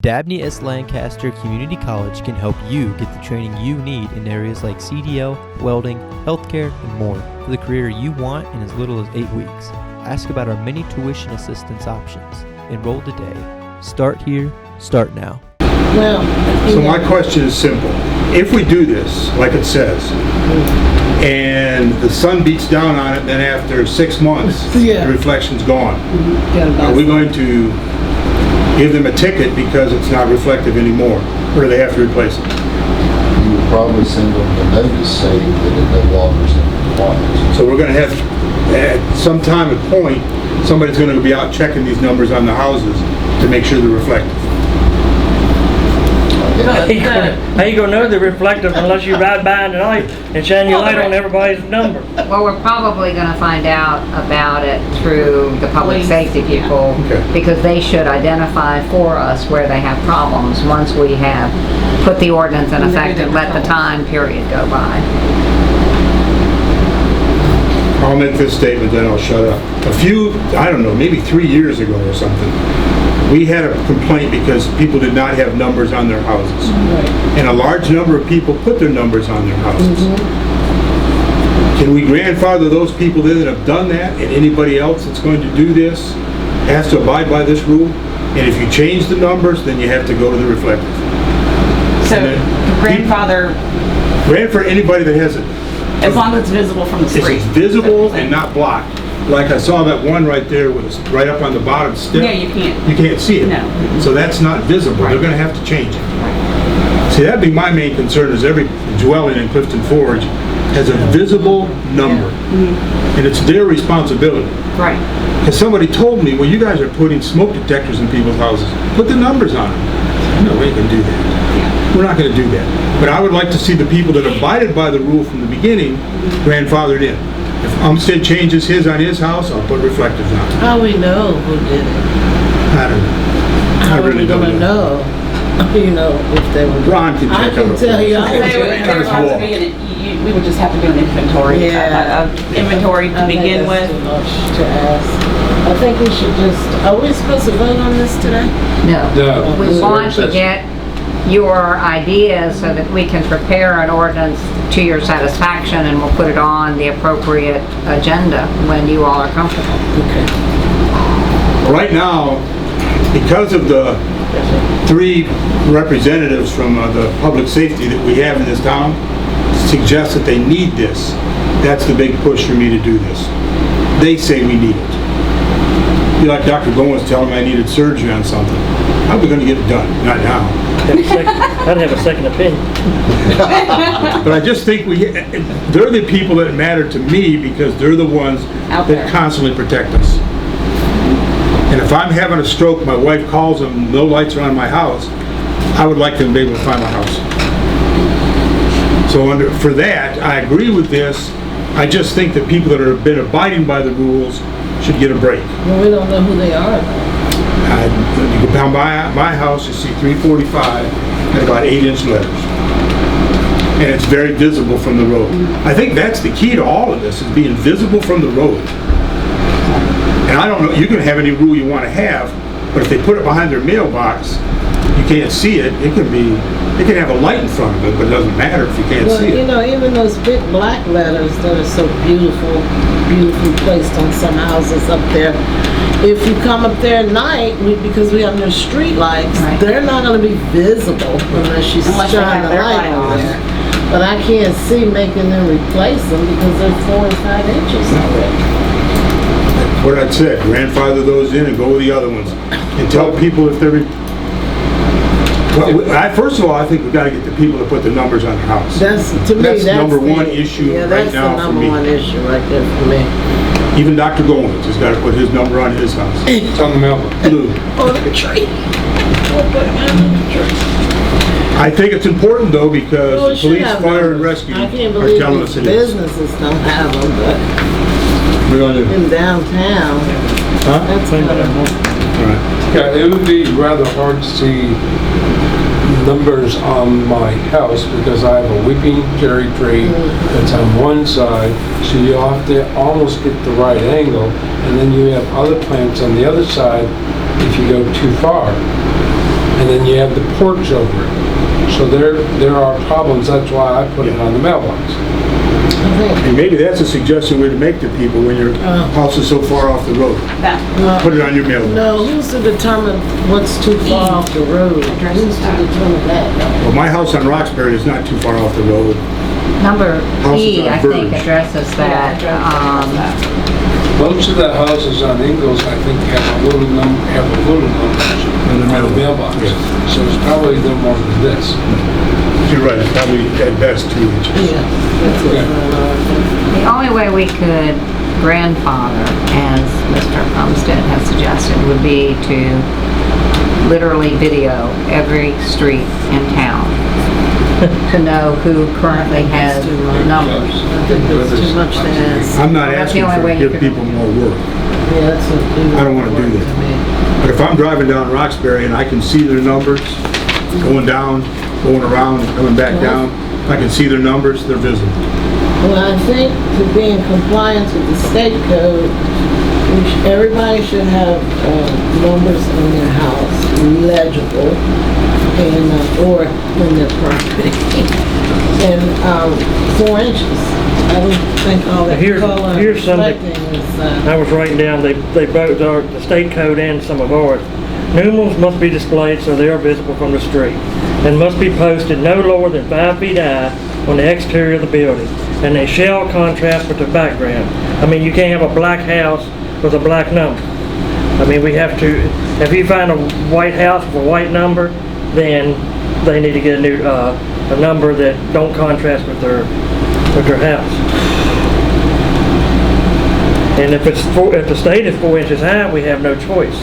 Dabney S. Lancaster Community College can help you get the training you need in areas like CDL, welding, healthcare, and more for the career you want in as little as 8 weeks. Ask about our many tuition assistance options. Enroll today. Start here, start now. Well, So my question is simple. If we do this, like it says, and the sun beats down on it, then after 6 months, Yeah. the reflection's gone, are we going to give them a ticket because it's not reflective anymore? Or do they have to replace it? You would probably send them a notice saying that it no longer is in compliance. So we're going to have, at some time and point, somebody's going to be out checking these numbers on the houses to make sure they're reflective. How you gonna know they're reflective unless you ride by in the night and shine your light on everybody's number? Well, we're probably going to find out about it through the public safety people, Okay. because they should identify for us where they have problems once we have put the ordinance in effect and let the time period go by. I'll make this statement, then I'll shut up. I don't know, maybe 3 years ago or something, we had a complaint because people did not have numbers on their houses. And a large number of people put their numbers on their houses. Can we grandfather those people that have done that, and anybody else that's going to do this has to abide by this rule? And if you change the numbers, then you have to go to the reflective. So grandfather, For anybody that has it. as long as it's visible from the street. It's visible and not blocked. Like I saw that one right there was right up on the bottom step. Yeah, you can't. You can't see it. No. So that's not visible. They're going to have to change it. See, that'd be my main concern, is every dwelling in Clifton Forge has a visible number. And it's their responsibility. Right. Because somebody told me, well, you guys are putting smoke detectors in people's houses. Put the numbers on them. No, we ain't going to do that. We're not going to do that. But I would like to see the people that abided by the rule from the beginning grandfathered in. If Umstead changes his on his house, I'll put reflectors on. how we know who did it? I don't know. How I really are we don't gonna know? You know, if they were. Ron can I check can out. tell you. I can There would tell have to be we would just have to do an inventory. Yeah. Inventory to begin with. Too much to ask. I think we should just, are we supposed to vote on this today? No. No. We want to get your ideas so that we can prepare an ordinance to your satisfaction, and we'll put it on the appropriate agenda when you all are comfortable. Right now, because of the 3 representatives from the public safety that we have in this town, suggest that they need this. That's the big push for me to do this. They say we need it. Be like Dr. Goins telling me I needed surgery on something. How are we going to get it done? Not now. I'd have a second opinion. But I just think they're the people that matter to me, because they're the ones Out there. that constantly protect us. And if I'm having a stroke, my wife calls them, no lights are on my house, I would like them to be able to find my house. So for that, I agree with this. I just think that people that have been abiding by the rules should get a break. Well, we don't know who they are though. You go down by my house, you see 345 and about 8-inch letters. And it's very visible from the road. I think that's the key to all of this, is being visible from the road. And I don't know, you can have any rule you want to have, but if they put it behind their mailbox, you can't see it. It can have a light in front of it, but it doesn't matter if you can't Well, see you it. know, even those big black letters that are so beautifully placed on some houses up there. If you come up there at night, because we have no street lights, Right. they're not gonna be visible unless you Unless they shine have a their light light on on. there. But I can't see making them replace them because they're 4 and 5 inches already. What I'd say, grandfather those in and go with the other ones. And tell people if they're... First of all, I think we've got to get the people to put the numbers on the house. That's, to me, That's that's number the- one issue yeah, right that's now the for number me. one issue right there for me. Even Dr. Goins has got to put his number on his house. It's on the mailbox. Blue. On the tree. We'll put it on the tree. I think it's important though, Well, because we the should police, have fire, and numbers. rescue I can't are believe telling these us it is. businesses don't have them, but We're going to. in downtown, Huh? that's kind of, All right. Yeah, it would be rather hard to see numbers on my house because I have a weeping cherry tree that's on one side, so you have to almost get the right angle, and then you have other plants on the other side if you go too far. and then you have the porch over it. So there are problems, that's why I put it on the mailbox. And maybe that's a suggestion way to make to people when your house is so far off the road. Put it on your mailbox. No, who's to determine what's too far off the road? Who's to determine that? Well, my house on Roxbury is not too far off the road. Number Houses E, on I think, Verge. addresses that. Most of the houses on Ingalls, I think, have a little numbers on the mailbox. Yeah. So it's probably no more than this. You're right, it's probably at best 2 inches. Yeah, that's what The only way we could grandfather, as Mr. Umstead has suggested, would be to literally video every street in town to know who currently has numbers. I think that's too much to ask. I'm not Well, that's the asking only for way you give can- people more work. Yeah, that's what. I don't wanna do that. But if I'm driving down Roxbury and I can see their numbers going down, going around, coming back down, I can see their numbers, they're visible. Well, I think to be in compliance with the state code, everybody should have numbers on their house legible and or in their property and 4 inches. I don't think all that Here's color something. reflecting is. I was writing down, they both are, the state code and some of ours. Numerals must be displayed so they are visible from the street, and must be posted no lower than 5 feet high on the exterior of the building, and they shall contrast with the background. I mean, you can't have a black house with a black number. I mean, we have to, if you find a white house with a white number, then they need to get a new, a number that don't contrast with their house. And if the state is 4 inches high, we have no choice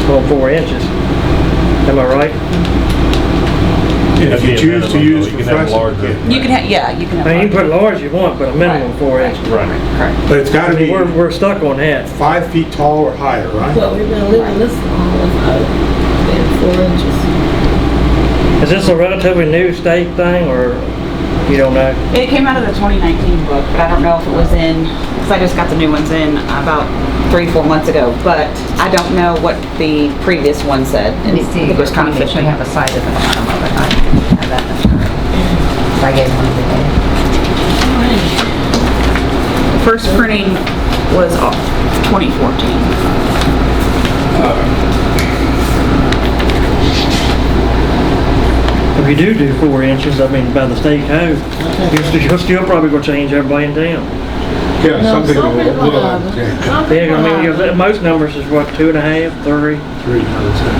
on 4 inches. Am I right? If you choose to use fluorescent, You can have, yeah, you can I mean, you have. can put large you want, but a minimum 4 inches. Correct. but it's gotta I mean, be we're stuck on that. 5 feet tall or higher, right? Well, we've been living this long without being 4 inches. Is this a relatively new state thing, or you don't know? It came out of the 2019 book, but I don't know if it was in, because I just got the new ones in about 3-4 months ago, but I don't know what the previous one said. Let me see, It was probably should 2015. have a site at the bottom of it. I have that material. So I gave one today. The first printing was 2014. If you do 4 inches, I mean, by the state code, you're still probably gonna change everybody in town. Yeah, No, something some people will haven't. change. Some Yeah, people I mean, haven't. most numbers is what, 2.5, 3? 3, I would say.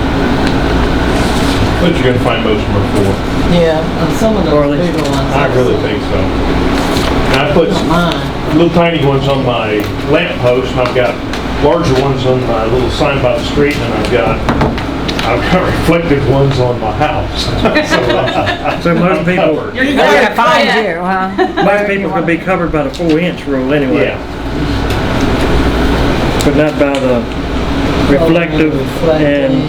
But you're gonna find most of them are 4. Yeah, and some of Or at those least- bigger ones. I really think so. And I put Mine. little tiny ones on my lamp post, and I've got larger ones on my little sign by the street, and I've got reflective ones on my house. So most people, Covered. You're They're gonna find you, huh? most people can be covered by the 4-inch rule anyway. Yeah. But not by the reflective and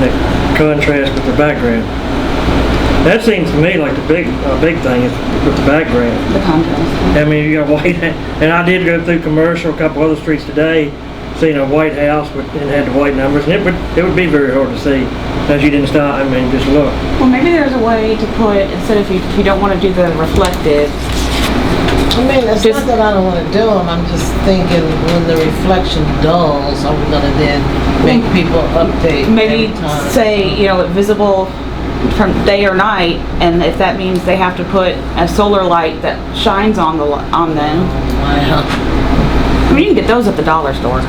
the contrast with the background. That seems to me like a big thing is with the background. The contrast. I mean, you got white, and I did go through commercial, a couple other streets today, seeing a white house and had the white numbers, and it would be very hard to see as you didn't stop. I mean, just look. Well, maybe there's a way to put, instead of if you don't want to do the reflective, I mean, it's Just- not that I don't want to do them, I'm just thinking when the reflection dulls, are we gonna then make people update maybe every time? say, visible from day or night, and if that means they have to put a solar light that shines on them. Wow. I mean, you can get those at the dollar store.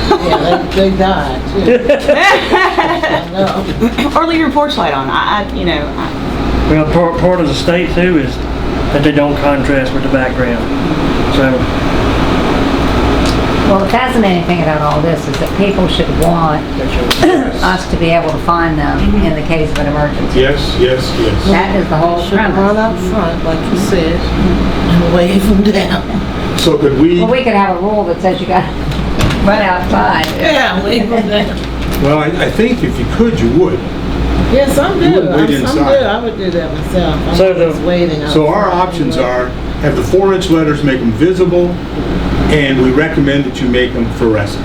Yeah, they died too. I know. Or leave your porch light on. Well, part of the state too is that they don't contrast with the background. So, Well, the fascinating thing about all this is that people should want us to be able to find them in the case of an emergency. Yes, yes, yes. That is the whole Should run premise. out front, like you said, and wave them down. So could we, Well, we could have a rule that says you gotta run outside. Yeah, wave them down. well, I think if you could, you would. Yeah, some You do. wouldn't wait Some do. inside. I would do that myself. I'm So just waiting So our outside. options are, have the 4-inch letters, make them visible, and we recommend that you make them fluorescent.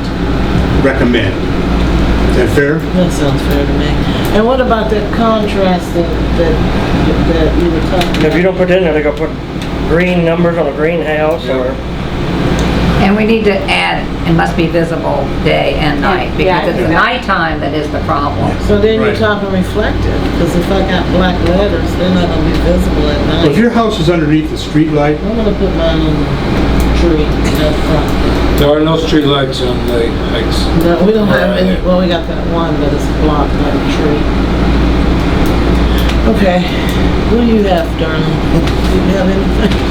Recommend. Is that fair? That sounds fair to me. And what about that contrasting that you were talking about? If you don't put in there, they're gonna put green numbers on a greenhouse or... And we need to add, it must be visible day and night, Yeah, because it's I the do that. nighttime that is the problem. So then you're Right. talking reflective, because if I got black letters, they're not gonna be visible at Well, if night. your house is underneath the street light, I'm gonna put mine on the tree up front. There are no street lights on the heights. No, we don't have any, well, we got that one, but it's blocked by the tree. Okay, what do you have, darling? Do you have anything?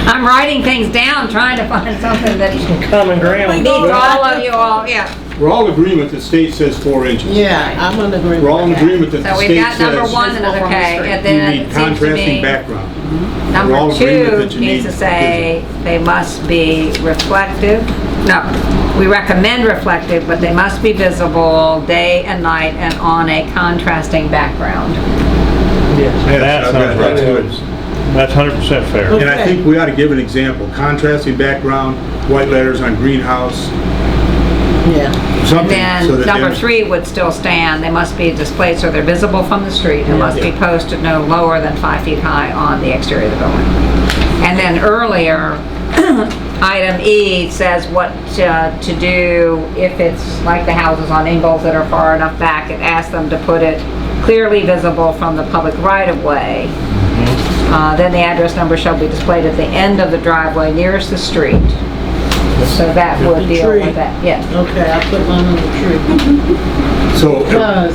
I'm writing things down, trying to find something that Common ground. meets all of you all, yeah. we're all in agreement the state says 4 inches. Yeah, I'm gonna agree with We're all in that. agreement that the So we've state got number says one, and okay, and you then need it seems to contrasting me, background. We're number all in agreement two that you needs need to say they must be reflective. No, we recommend reflective, but they must be visible day and night and on a contrasting background. Yes. Yes, That I've sounds got right. that too. That's 100% fair. And I think we ought to give an example, contrasting background, white letters on greenhouse, Yeah, And something. so then that number they're- three would still stand. They must be displayed so they're visible from the street and must be posted no lower than 5 feet high on the exterior of the building. And then earlier, item E says what to do if it's like the houses on Ingalls that are far enough back. It asks them to put it clearly visible from the public right-of-way. Then the address number shall be displayed at the end of the driveway nearest the street. So that would The deal tree. with that, yes. okay, I put mine on the tree. So, Because,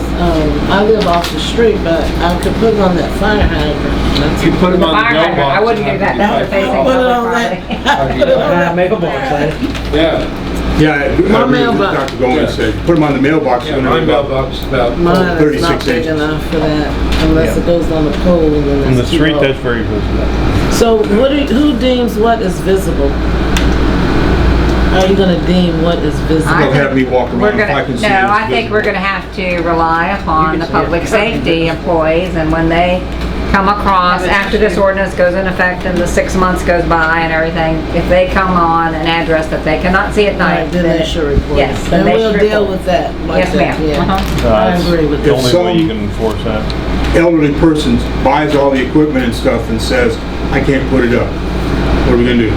I live off the street, but I could put it on that fire hydrant. That's- You put them The on fire the hydrant, mailbox. I wouldn't do that, that would face I'll put it on public that. property. Put it on that. Mailbox, eh? Yeah, yeah, I agree My with mailbox. Dr. Gomes said, put them on the mailbox. yeah, when my they're about- mailbox is about Mine is not 36 big inches. enough for that, unless it goes on the pole and then On the it's too street, low. that's very visible. So who deems what is visible? How are you gonna deem what is visible? I Don't have me walk We're around if I gonna, can see no, it. I think we're gonna have to rely upon the public safety employees, and when they come across, after this ordinance goes in effect and the 6 months goes by and everything, if they come on an address that they cannot see at night, Right, then they should report. Yes, it. then And they we'll should deal report. with that. like Yes, that, ma'am. yeah. Uh-huh. I agree with The that. only way you can enforce that. Elderly person buys all the equipment and stuff and says, I can't put it up. What are we gonna do?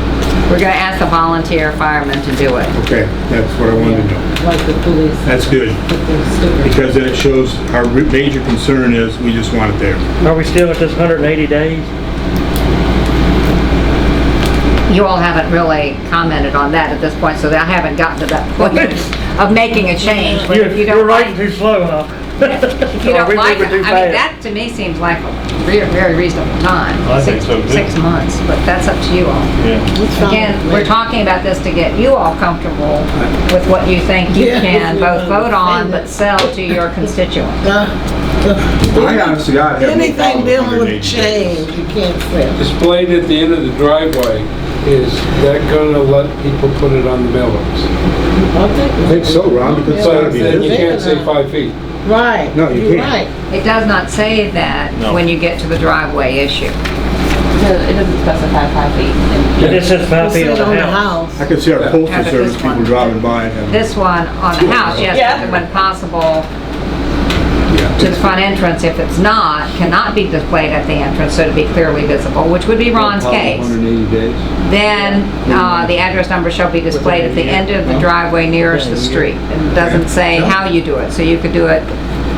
We're gonna ask the volunteer firemen to do it. Okay, that's what I wanted to know. Like the police. That's good, Put the stickers. because then it shows our major concern is we just want it there. Are we still at this 180 days? You all haven't really commented on that at this point, so I haven't gotten to that point of making a change. But if you You're don't writing like, too slow, huh? if you Or don't we like it, moving I too mean, fast? that to me seems like a very reasonable time. I think so, too. 6 months, but that's up to you all. Yeah. It's fine Again, with we're me. talking about this to get you all comfortable with what you think you Yeah. can both vote on, but sell to your constituents. I honestly, I have no Anything problem dealing with 180 days. change, you can't say. displayed at the end of the driveway. Is that gonna let people put it on the mailbox? I think so, Ron, because it's gotta But be then you visible. can't say 5 feet. Right. No, you you're can't. right. It does not say that No. when you get to the driveway issue. It doesn't specify 5 feet. It just says 5 It's feet on on the the house. house. I could see our Yeah, postal but service this people one- driving by and having. This one on the house, yes, Yeah. when possible, Yeah. to the front entrance. If it's not, cannot be displayed at the entrance, so to be clearly visible, which would be Ron's case. 180 days. Then, the address number shall be displayed at the end of the driveway nearest the street. It doesn't say how you do it, so you could do it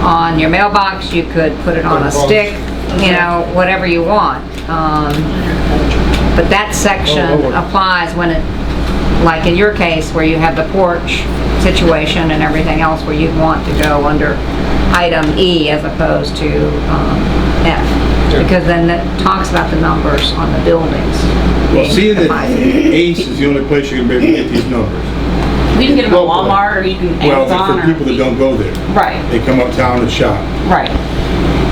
on your mailbox, you could put it on a stick, you know, whatever you want. But that section applies when it, like in your case, where you have the porch situation and everything else, where you'd want to go under item E as opposed to F. Because then it talks about the numbers on the buildings. Well, being seeing that defined. Ace is the only place you can maybe get these numbers. You can get them at Well, Walmart, or you can Well, Amazon, for people that or... don't go there. Right, They come uptown and shop. right.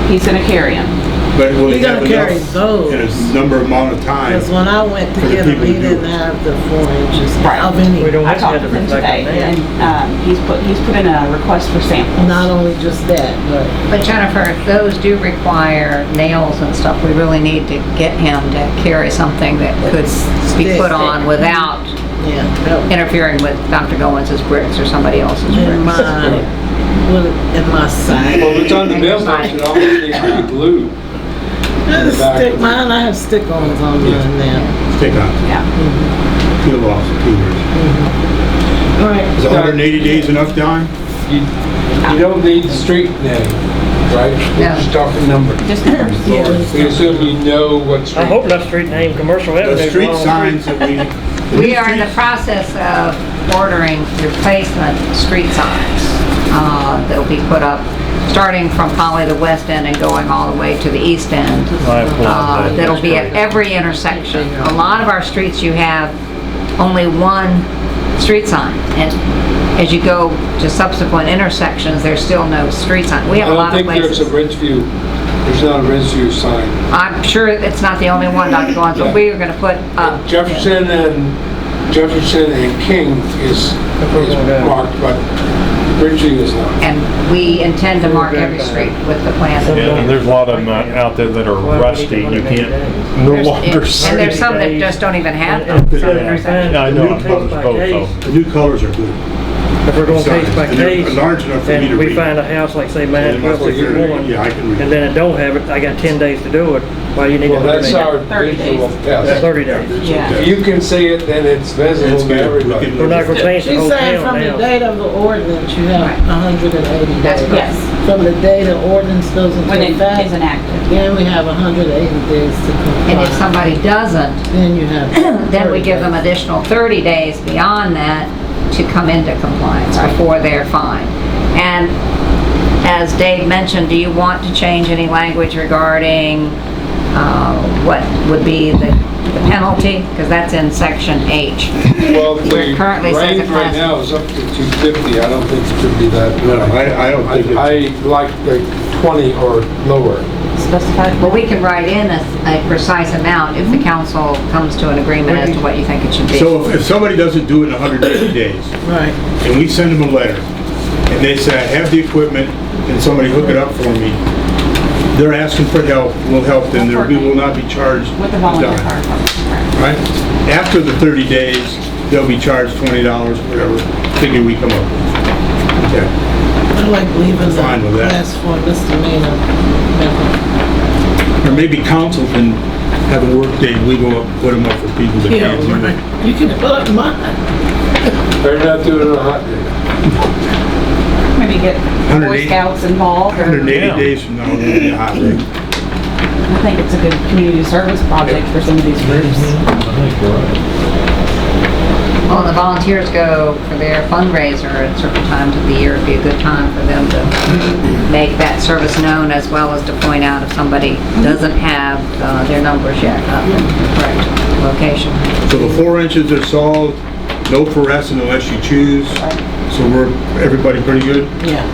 He's gonna carry them. But will We he have gotta carry enough those. in a number amount of time? Because when I went to For the get them, people he to do didn't it. have the 4 inches Right. of any. We don't I have to talked have with the him reflective today, man. and he's put in a request for samples. Not only just that, but But Jennifer, if those do require nails and stuff, we really need to get him to carry something that could be Stick. put on without yeah. that- interfering with Dr. Goins' bricks or somebody else's In bricks. mine, Well, in my side. Well, if it's on the mailbox, it almost needs to be glued. Stick mine, I have stick-ons on mine now. Stick on, Yeah. peel off the peelers. All right. Is 180 days enough, Don? You don't need the street name, right? We're No. just talking numbers. Just numbers. We assume you know what street. I hope that street name, Commercial Avenue. The is street wrong. signs that we... We are in the process of ordering replacement street signs that'll be put up, starting from probably the west end and going all the way to the east end. That'll be at every intersection. A lot of our streets, you have only one street sign, and as you go to subsequent intersections, there's still no street sign. We have a lot of I don't think there's places. a Ridgeview, there's not a Ridgeview sign. I'm sure it's not the only one, Dr. Goins, but we are gonna put up. Jefferson and King is marked, but Ridgeview is not. And we intend to mark every street with the plan. Yeah, and there's a lot of them out there that are rusty, you can't no longer see. And there's some that just don't even have them. Some intersections. Yeah, I know, I'm both, though. The new colors are good. If we're going case by And they're case, large enough for me to and we read. find a house like say Yeah, mine, 1261, yeah, I can read. and then it don't have it, I got 10 days to do it. Why you need to? Well, that's our 30 days. visual That's test. 30 days. Yeah. If you can see it, then it's visible It's to good. everybody. We're not gonna change the She's whole saying town from the now. date of the ordinance, you have Right. 180 That's days. correct. Yes. From the day the ordinance goes into When it effect, is enacted. then we have 180 days to comply. And if somebody doesn't, Then you have. then we 30 give them days. additional 30 days beyond that to come into compliance before they're fined. And as Dave mentioned, do you want to change any language regarding what would be the penalty? Because that's in section H. Well, the Where it currently says range a right class. now is up to 250. I don't think it should be that. No, I don't think it's... I like the 20 or lower. Specified. Well, we can write in a precise amount if the council comes to an agreement as to what you think it should be. So if somebody doesn't do it in 180 days, Right. and we send them a letter, and they say, I have the equipment, can somebody hook it up for me? They're asking for help, we'll help them, we will not be charged a With the volunteer dime, fire department. right? After the 30 days, they'll be charged $20, whatever figure we come up with. Okay. I like leaving the Fine with that. class 4 misdemeanor. Or maybe council can have a work day, and we go up, put them up for people that Yeah, can't do it. right. You can put up mine. Better not do it on a hot day. Maybe get Boy 180 Scouts involved. or- 180 days from now, it'll be a hot day. I think it's a good community service project for some of these groups. Well, the volunteers go for their fundraiser at certain times of the year. It'd be a good time for them to make that service known, as well as to point out if somebody doesn't have their numbers yet up in the correct location. So the 4 inches are solved, no fluorescent unless you choose. So everybody pretty good? Yeah.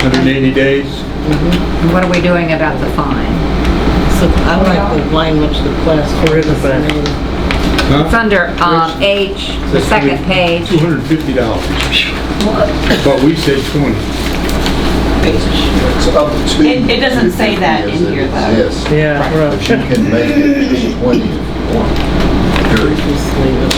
180 days? And what are we doing about the fine? So I like the language, the class 4 Where is it then? misdemeanor. It's under H, the second page. $250. But we said 20. It's up to. It doesn't say that in here, though. Yes, Yeah, but right. you can make it 20 if you want. Period. Just leave it.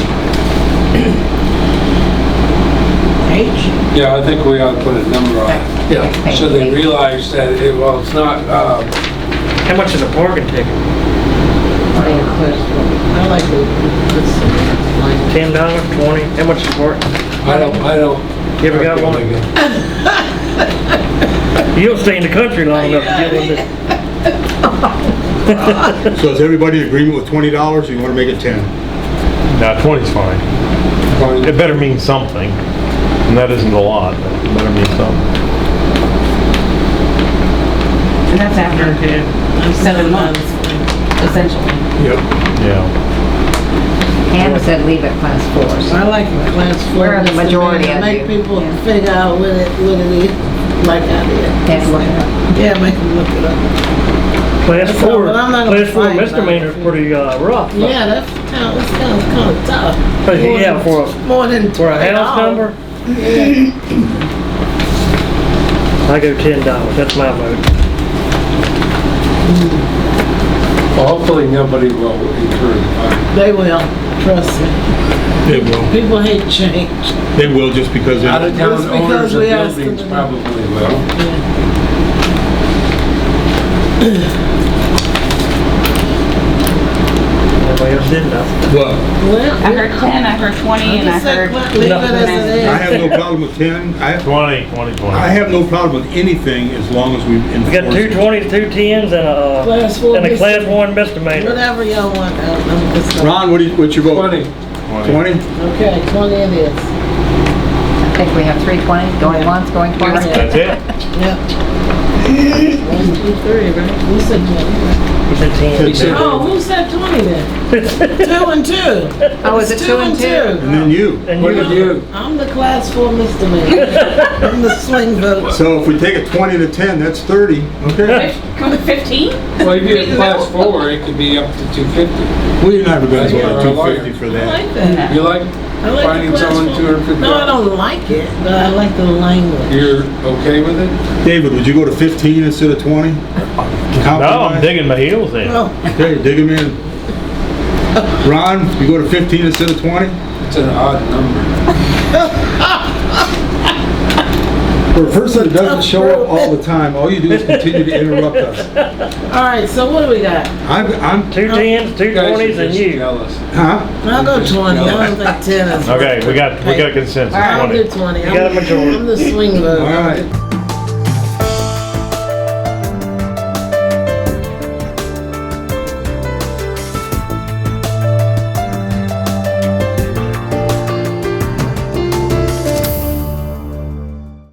H? Yeah, I think we ought to put a number on it. Yeah. So they realize that, well, it's not, How much is a parking ticket? I like the, like, $10, 20? How much is parking? I don't. You ever got one? You don't stay in the country long enough to get one. So is everybody in agreement with $20 or you want to make it 10? No, 20's fine. It better mean something. And that isn't a lot, but it better mean something. And that's after 7 months, essentially. Yep. Yeah. Hannah said leave it class 4. So I like the class 4. Where are the majority misdemeanor. of Make you? people Yeah. figure out what it is, like I did. Yeah, look it up. Yeah, make them look it up. Class That's 4, all, but I'm not gonna class 4 fight misdemeanor is about it. pretty rough. Yeah, that's kind of tough. But yeah, for More than a house $20. number, I go $10. That's my vote. Well, hopefully nobody will incur the fine. They will, trust me. They will. People hate change. They will just because they're. Out of town Just because owners of we asked them buildings to do- probably will. Nobody else did nothing. Well, Well, I heard 10, I heard 20, and I just said, heard... leave it as it is. I have no problem with 10. 20. I have no problem with anything as long as we enforce We got two it. 20s, two 10s, Class four and a class misdemeanor. 1 misdemeanor. Whatever y'all want, I'm just. Ron, what's your vote? 20. 20? Okay, 20 it is. I think we have 320, going once, going twice. That's it? Yep. 1, 2, 3, right? Who said 20? He said 10. He said- Oh, who said 20 then? 2 and 2. Oh, is it 2 and 2? And then you. And What did you? I'm the class 4 misdemeanor. I'm the swing vote. So if we take a 20 to 10, that's 30, okay? Come with 15? Well, if you get class 4, it could be up to 250. Well, you're never gonna That's go what to our lawyer- 250 for I that. like that. You like I like finding the class someone 4. $250? No, I don't like it, but I like the language. You're okay with it? David, would you go to 15 instead of 20? No, I'm digging my heels in. Oh, Okay, dig him in. Ron, you go to 15 instead of 20? It's an odd number. For a person that doesn't show up all the time, all you do is continue to interrupt us. all right, so what do we got? I'm, Two 10s, two You guys are 20s, and just you. jealous. huh? I'll go 20. I don't think 10 is. Okay, we got consensus. I'll 20. do 20. You got a majority. I'm the swing vote. All right.